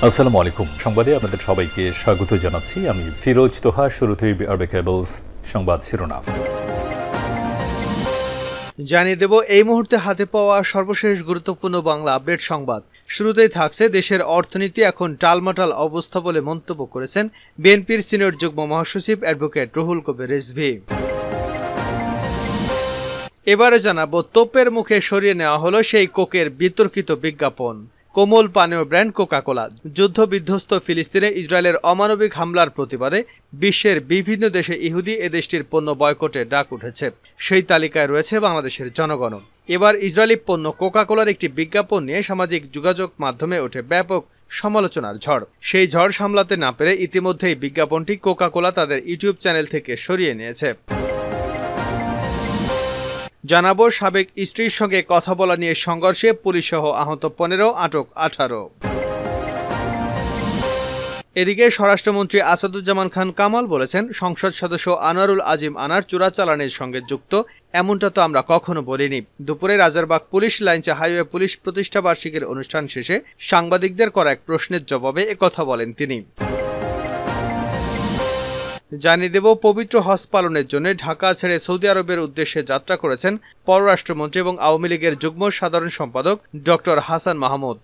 আসসালামু আলাইকুম। সংবাদে আপনাদের সবাইকে স্বাগত জানাচ্ছি। আমি ফিরোজ তোহা। শুরুতেই আরবে কেবলস সংবাদ শিরোনাম জানিয়ে দেব এই মুহূর্তে হাতে পাওয়া সর্বশেষ গুরুত্বপূর্ণ বাংলা আপডেট সংবাদ। শুরুতেই থাকছে দেশের অর্থনীতি এখন টালমাটাল অবস্থা বলে মন্তব্য করেছেন বিএনপির সিনিয়র যুগ্ম মহাসচিব অ্যাডভোকেট রুহুল কবির রিজভী। এবারে জানাবো তোপের মুখে সরিয়ে নেওয়া হলো সেই কোকের বিতর্কিত বিজ্ঞাপন। কোমল পানীয় ব্র্যান্ড কোকা-কোলা যুদ্ধ বিধ্বস্ত ফিলিস্তিনে ইসরায়েলের অমানবিক হামলার প্রতিবাদে বিশ্বের বিভিন্ন দেশে ইহুদি এ দেশটির পণ্য বয়কটের ডাক উঠেছে। সেই তালিকায় রয়েছে বাংলাদেশের জনগণও। এবার ইসরায়েলি পণ্য কোকা-কোলার একটি বিজ্ঞাপন নিয়ে সামাজিক যোগাযোগ মাধ্যমে ওঠে ব্যাপক সমালোচনার ঝড়। সেই ঝড় সামলাতে না পেরে ইতিমধ্যেই বিজ্ঞাপনটি কোকা-কোলা তাদের ইউটিউব চ্যানেল থেকে সরিয়ে নিয়েছে। জানাবো সাবেক স্ত্রীর সঙ্গে কথা বলা নিয়ে সংঘর্ষে পুলিশসহ আহত 15, আটক 18। এদিকে স্বরাষ্ট্রমন্ত্রী আসাদুজ্জামান খান কামাল বলেছেন, সংসদ সদস্য আনোয়ারুল আজিম আনার চোরাচালানের সঙ্গে যুক্ত এমনটা তো আমরা কখনো বলিনি। দুপুরে রাজারবাগ পুলিশ লাইন্সে হাইওয়ে পুলিশ প্রতিষ্ঠাবার্ষিকীর অনুষ্ঠান শেষে সাংবাদিকদের করা এক প্রশ্নের জবাবে একথা বলেন তিনি। জানিয়ে দেব পবিত্র হজ পালনের জন্য ঢাকা ছেড়ে সৌদি আরবের উদ্দেশ্যে যাত্রা করেছেন পররাষ্ট্রমন্ত্রী এবং আওয়ামী লীগের যুগ্ম সাধারণ সম্পাদক ডক্টর হাসান মাহমুদ।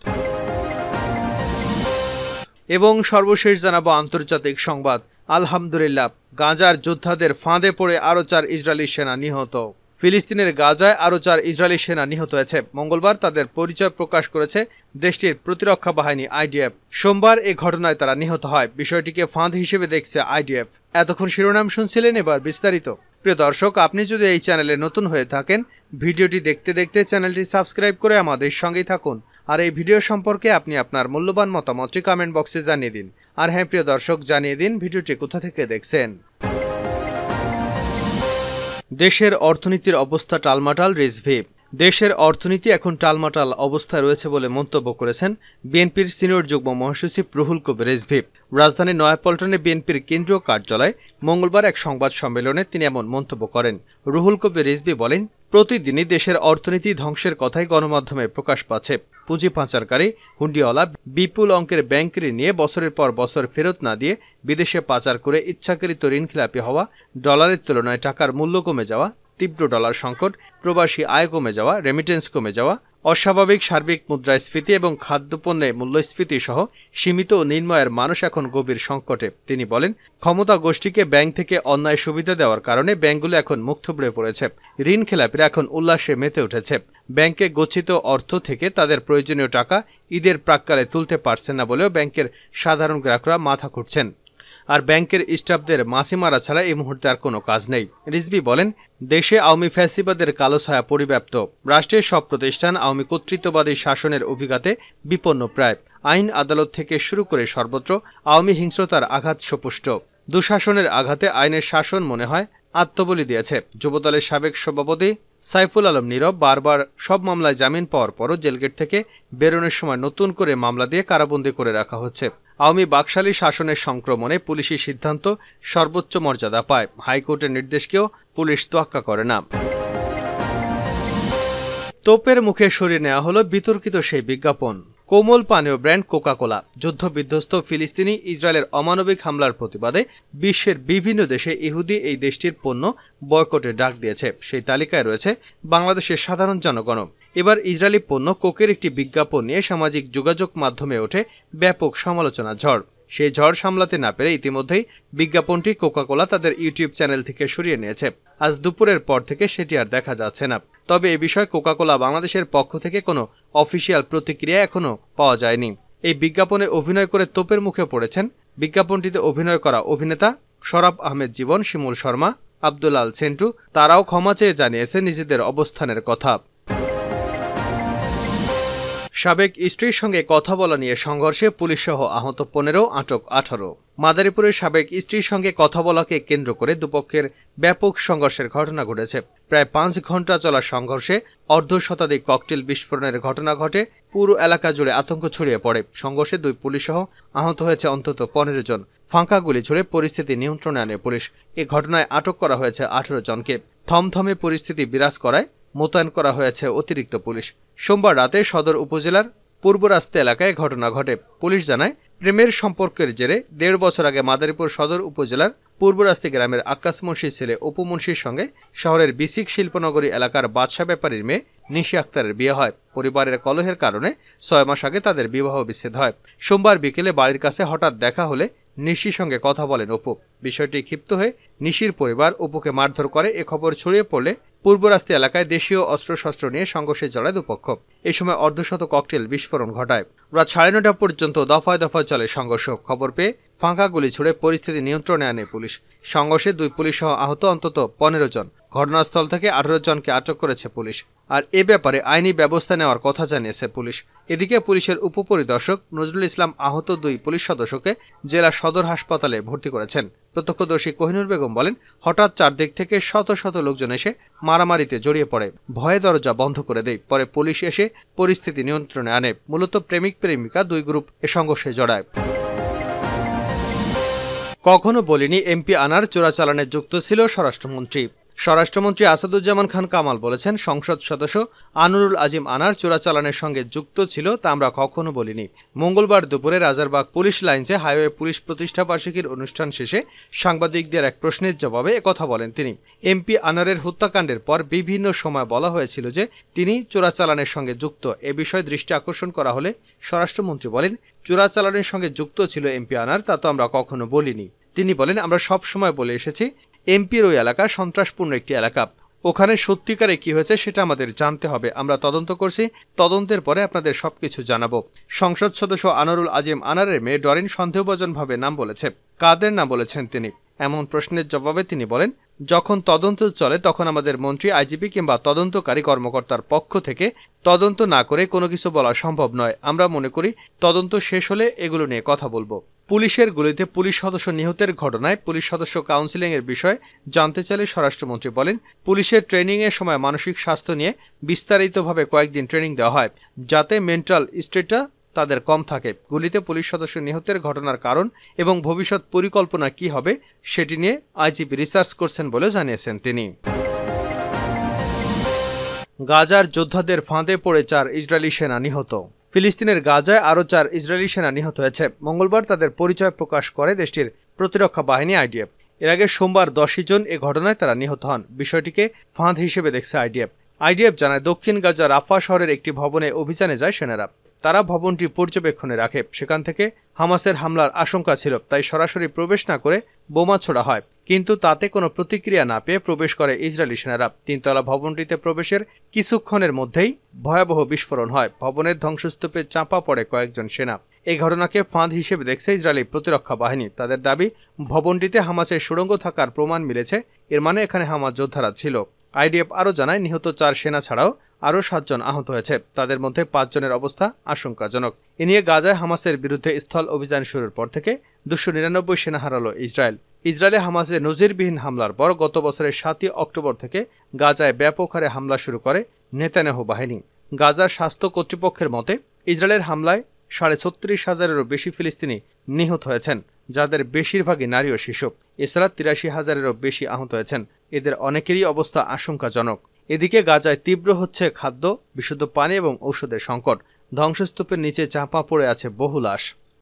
এবং সর্বশেষ জানাবো আন্তর্জাতিক সংবাদ। আলহামদুলিল্লাহ, গাজার যোদ্ধাদের ফাঁদে পড়ে আরও 4 ইসরায়েলি সেনা নিহত। ফিলিস্তিনের গাজায় আরও 4 ইসরায়েলি সেনা নিহত হয়েছে। মঙ্গলবার তাদের পরিচয় প্রকাশ করেছে দেশটির প্রতিরক্ষা বাহিনী আইডিএফ। সোমবার এ ঘটনায় তারা নিহত হয়। বিষয়টিকে ফাঁদ হিসেবে দেখছে আইডিএফ। এতক্ষণ শিরোনাম শুনছিলেন, এবার বিস্তারিত। প্রিয় দর্শক, আপনি যদি এই চ্যানেলে নতুন হয়ে থাকেন, ভিডিওটি দেখতে দেখতে চ্যানেলটি সাবস্ক্রাইব করে আমাদের সঙ্গেই থাকুন। আর এই ভিডিও সম্পর্কে আপনি আপনার মূল্যবান মতামতটি কমেন্ট বক্সে জানিয়ে দিন। আর হ্যাঁ প্রিয় দর্শক, জানিয়ে দিন ভিডিওটি কোথা থেকে দেখছেন। দেশের অর্থনীতির অবস্থা টালমাটাল। রিজভী দেশের অর্থনীতি এখন টালমাটাল অবস্থায় রয়েছে বলে মন্তব্য করেছেন বিএনপির সিনিয়র যুগ্ম মহাসচিব রুহুল কবির রিজভী। রাজধানীর নয়াপল্টনে বিএনপির কেন্দ্রীয় কার্যালয়ে মঙ্গলবার এক সংবাদ সম্মেলনে তিনি এমন মন্তব্য করেন। রুহুল কবির রিজভী বলেন, প্রতিদিনই দেশের অর্থনীতি ধ্বংসের কথাই গণমাধ্যমে প্রকাশ পাচ্ছে। পুঁজি পাচারকারী, হুন্ডিওয়ালা বিপুল অঙ্কের ব্যাংক ঋণ নিয়ে বছরের পর বছর ফেরত না দিয়ে বিদেশে পাচার করে ইচ্ছাকৃত ঋণখেলাপি হওয়া, ডলারের তুলনায় টাকার মূল্য কমে যাওয়া, তীব্র ডলার সংকট, প্রবাসী আয় কমে যাওয়া, রেমিটেন্স কমে যাওয়া, অস্বাভাবিক সার্বিক মুদ্রাস্ফীতি এবং খাদ্যপণ্যে মূল্যস্ফীতি সহ সীমিত ও নিম্নয়ের মানুষ এখন গভীর সংকটে। তিনি বলেন, ক্ষমতা গোষ্ঠীকে ব্যাংক থেকে অন্যায় সুবিধা দেওয়ার কারণে ব্যাংকগুলো এখন মুখ থুবড়ে পড়েছে। ঋণ খেলাপিরা এখন উল্লাসে মেতে উঠেছে। ব্যাংকে গচ্ছিত অর্থ থেকে তাদের প্রয়োজনীয় টাকা ঈদের প্রাক্কালে তুলতে পারছেন না বলেও ব্যাংকের সাধারণ গ্রাহকরা মাথা খুঁটছেন। আর ব্যাংকের স্টাফদের মাসি মারা ছাড়া এই মুহূর্তে আর কোনো কাজ নেই। রিজভী বলেন, দেশে আওয়ামী ফ্যাসিবাদের কালো ছায়া পরিব্যাপ্ত। রাষ্ট্রের সব প্রতিষ্ঠান আওয়ামী কর্তৃত্ববাদী শাসনের অভিঘাতে বিপন্ন প্রায়। আইন আদালত থেকে শুরু করে সর্বত্র আওয়ামী হিংস্রতার আঘাত সপুষ্ট। দুঃশাসনের আঘাতে আইনের শাসন মনে হয় আত্মবলি দিয়েছে। যুবদলের সাবেক সভাপতি সাইফুল আলম নীরব বারবার সব মামলায় জামিন পাওয়ার পরও জেলগেট থেকে বেরোনোর সময় নতুন করে মামলা দিয়ে কারাবন্দী করে রাখা হচ্ছে। আওয়ামী বাকশালী শাসনের সংক্রমণে পুলিশি সিদ্ধান্ত সর্বোচ্চ মর্যাদা পায়। হাইকোর্টের নির্দেশকেও পুলিশ তোয়াক্কা করে না। তোপের মুখে সরিয়ে নেওয়া হলো বিতর্কিত সেই বিজ্ঞাপন। কোমল পানীয় ব্র্যান্ড কোকা-কোলা যুদ্ধ বিধ্বস্ত ফিলিস্তিনি ইসরায়েলের অমানবিক হামলার প্রতিবাদে বিশ্বের বিভিন্ন দেশে ইহুদি এই দেশটির পণ্য বয়কটের ডাক দিয়েছে। সেই তালিকায় রয়েছে বাংলাদেশের সাধারণ জনগণও। এবার ইসরায়েলি পণ্য কোকের একটি বিজ্ঞাপন নিয়ে সামাজিক যোগাযোগ মাধ্যমে ওঠে ব্যাপক সমালোচনার ঝড়। সেই ঝড় সামলাতে না পেরে ইতিমধ্যেই বিজ্ঞাপনটি কোকা-কোলা তাদের ইউটিউব চ্যানেল থেকে সরিয়ে নিয়েছে। আজ দুপুরের পর থেকে সেটি আর দেখা যাচ্ছে না। তবে এ বিষয়ে কোকা-কোলা বাংলাদেশের পক্ষ থেকে কোনো অফিসিয়াল প্রতিক্রিয়া এখনও পাওয়া যায়নি। এই বিজ্ঞাপনে অভিনয় করে তোপের মুখে পড়েছেন বিজ্ঞাপনটিতে অভিনয় করা অভিনেতা শরাফ আহমেদ জীবন, শিমুল শর্মা, আব্দুলাল সেন্টু। তারাও ক্ষমা চেয়ে জানিয়েছে নিজেদের অবস্থানের কথা। সাবেক স্ত্রীর সঙ্গে কথা বলা নিয়ে সংঘর্ষে পুলিশসহ আহত 15, আটক 18। মাদারীপুরের সাবেক স্ত্রীর সঙ্গে কথা বলাকে কেন্দ্র করে দুপক্ষের ব্যাপক সংঘর্ষের ঘটনা ঘটেছে। প্রায় 5 ঘন্টা চলা সংঘর্ষে অর্ধশতাধিক ককটেল বিস্ফোরণের ঘটনা ঘটে। পুরো এলাকা জুড়ে আতঙ্ক ছড়িয়ে পড়ে। সংঘর্ষে 2 পুলিশসহ আহত হয়েছে অন্তত 15 জন। ফাঁকা গুলি ছুড়ে পরিস্থিতি নিয়ন্ত্রণে আনে পুলিশ। এ ঘটনায় আটক করা হয়েছে 18 জনকে। থমথমে পরিস্থিতি বিরাজ করায় মোতায়েন করা হয়েছে অতিরিক্ত পুলিশ। সোমবার রাতে সদর উপজেলার পূর্ব রাস্তা এলাকায় ঘটনা ঘটে। পুলিশ জানায়, প্রেমের সম্পর্কের জেরে ১.৫ বছর আগে মাদারীপুর সদর উপজেলার পূর্বরাস্তি গ্রামের আক্কাস মুন্সির ছেলে অপু মুন্সির সঙ্গে শহরের বিসিক শিল্পনগরী এলাকার বাদশা ব্যাপারীর মেয়ে নিশি আক্তারের বিয়ে হয়। পরিবারের কলহের কারণে ৬ মাস আগে তাদের বিবাহ বিচ্ছেদ হয়। সোমবার বিকেলে বাড়ির কাছে হঠাৎ দেখা হলে নিশির সঙ্গে কথা বলেন অপু। বিষয়টি ক্ষিপ্ত হয়ে নিশির পরিবার অপুকে মারধর করে। এ খবর ছড়িয়ে পড়লে পূর্বরাস্তি এলাকায় দেশীয় অস্ত্রশস্ত্র নিয়ে সংঘর্ষে জড়ায় দুপক্ষ। এই সময় অর্ধশত ককটেল বিস্ফোরণ ঘটায়। রাত ৯:৩০ পর্যন্ত দফায় দফায় চলে সংঘর্ষ। খবর পেয়ে ফাঁকা গুলি ছুড়ে পরিস্থিতি নিয়ন্ত্রণে আনে পুলিশ। সংঘর্ষে ২ পুলিশ সহ আহত অন্তত ১৫ জন। ঘটনাস্থল থেকে ১৮ জনকে আটক করেছে পুলিশ। আর এ ব্যাপারে আইনি ব্যবস্থা নেওয়ার কথা জানিয়েছে পুলিশ। এদিকে পুলিশের উপপরিদর্শক নজরুল ইসলাম আহত ২ পুলিশ সদস্যকে জেলা সদর হাসপাতালে ভর্তি করেছেন। প্রত্যক্ষদর্শী কোহিনুর বেগম বলেন, হঠাৎ চারদিক থেকে শত শত লোকজন এসে মারামারিতে জড়িয়ে পড়ে। ভয়ে দরজা বন্ধ করে দেয়। পরে পুলিশ এসে পরিস্থিতি নিয়ন্ত্রণে আনে। মূলত প্রেমিক প্রেমিকা ২ গ্রুপ এ সংঘর্ষে জড়ায়। কখনো বলিনি এমপি আনার চোরাচালানে যুক্ত ছিল স্বরাষ্ট্রমন্ত্রী। স্বরাষ্ট্রমন্ত্রী আসাদুজ্জামান খান কামাল বলেছেন, সংসদ সদস্য আনুরুল আজিম আনার চোরাচালানের সঙ্গে যুক্ত ছিল তা আমরা কখনো বলিনি। মঙ্গলবার দুপুরে রাজারবাগ পুলিশ লাইন্সে হাইওয়ে পুলিশ প্রতিষ্ঠা বার্ষিকীর অনুষ্ঠান শেষে সাংবাদিকদের এক প্রশ্নের জবাবে একথা বলেন তিনি। এমপি আনারের হত্যাকাণ্ডের পর বিভিন্ন সময় বলা হয়েছিল যে তিনি চোরাচালানের সঙ্গে যুক্ত। এ বিষয়ে দৃষ্টি আকর্ষণ করা হলে স্বরাষ্ট্রমন্ত্রী বলেন, চোরাচালানের সঙ্গে যুক্ত ছিল এমপি আনার, তা তো আমরা কখনো বলিনি। তিনি বলেন, আমরা সব সময় বলে এসেছি এমপির ওই এলাকা সন্ত্রাসপূর্ণ একটি এলাকা। ওখানে সত্যিকারে কি হয়েছে সেটা আমাদের জানতে হবে। আমরা তদন্ত করছি, তদন্তের পরে আপনাদের সবকিছু জানাবো। সংসদ সদস্য আনোয়ারুল আজিম আনারের মেয়ে ডরিন সন্দেহভাজনভাবে নাম বলেছে। কাদের নাম বলেছেন তিনি? এমন প্রশ্নের জবাবে তিনি বলেন, যখন তদন্ত চলে তখন আমাদের মন্ত্রী, আইজিপি কিংবা তদন্তকারী কর্মকর্তার পক্ষ থেকে তদন্ত না করে কোনো কিছু বলা সম্ভব নয়। আমরা মনে করি তদন্ত শেষ হলে এগুলো নিয়ে কথা বলবো। পুলিশের গুলিতে পুলিশ সদস্য নিহতের ঘটনায় পুলিশ সদস্য কাউন্সিলিং এর বিষয়ে জানতে চাইলে স্বরাষ্ট্রমন্ত্রী বলেন, পুলিশের ট্রেনিং এর সময় মানসিক স্বাস্থ্য নিয়ে বিস্তারিতভাবে কয়েকদিন ট্রেনিং দেওয়া হয়, যাতে মেন্টাল স্টেটটা তাদের কম থাকে। গুলিতে পুলিশ সদস্য নিহতের ঘটনার কারণ এবং ভবিষ্যৎ পরিকল্পনা কি হবে সেটি নিয়ে আইজিপি রিসার্চ করছেন বলে জানিয়েছেন তিনি। গাজার যোদ্ধাদের ফাঁদে পড়ে ৪ ইসরায়েলি সেনা নিহত। ফিলিস্তিনের গাজায় আরও ৪ ইসরায়েলি সেনা নিহত হয়েছে। মঙ্গলবার তাদের পরিচয় প্রকাশ করে দেশটির প্রতিরক্ষা বাহিনী আইডিএফ। এর আগে সোমবার ১০ জন এ ঘটনায় তারা নিহত হন। বিষয়টিকে ফাঁদ হিসেবে দেখছে আইডিএফ জানায়, দক্ষিণ গাজা রাফা শহরের একটি ভবনে অভিযানে যায় সেনারা। তারা ভবনটি পর্যবেক্ষণে রাখে। সেখান থেকে হামাসের হামলার আশঙ্কা ছিল, তাই সরাসরি প্রবেশ না করে বোমা ছোড়া হয়। কিন্তু তাতে কোনো প্রতিক্রিয়া না পেয়ে প্রবেশ করে ইসরায়েলি সেনারা। ৩ তলা ভবনটিতে প্রবেশের কিছুক্ষণের মধ্যেই ভয়াবহ বিস্ফোরণ হয়। ভবনের ধ্বংসস্তূপে চাপা পড়ে কয়েকজন সেনা। এই ঘটনাকে ফাঁদ হিসেবে দেখছে ইসরায়েলি প্রতিরক্ষা বাহিনী। তাদের দাবি, ভবনটিতে হামাসের সুড়ঙ্গ থাকার প্রমাণ মিলেছে, এর মানে এখানে হামাস যোদ্ধারা ছিল। আইডিএফ আরও জানায়, নিহত ৪ সেনা ছাড়াও আরও ৭ জন আহত হয়েছে। তাদের মধ্যে ৫ জনের অবস্থা আশঙ্কাজনক। এ নিয়ে গাজায় হামাসের বিরুদ্ধে স্থল অভিযান শুরুর পর থেকে ২৯৯ সেনা হারালো ইসরায়েলে হামাসের নজিরবিহীন হামলার পর গত বছরের ৭ই অক্টোবর থেকে গাজায় ব্যাপক হারে হামলা শুরু করে নেতানিয়াহু বাহিনী। গাজার স্বাস্থ্য কর্তৃপক্ষের মতে, ইসরায়েলের হামলায় ৩৬,৫০০-এরও বেশি ফিলিস্তিনি নিহত হয়েছেন, যাদের বেশিরভাগই নারী ও শিশু। এছাড়া ৮৩,০০০-এরও বেশি আহত হয়েছেন। এদের অনেকেরই অবস্থা আশঙ্কাজনক। এদিকে গাজায় তীব্র হচ্ছে খাদ্য, বিশুদ্ধ পানি এবং ঔষধের সংকট। ধ্বংসস্তূপের নিচে চাপা পড়ে আছে বহু লাশ।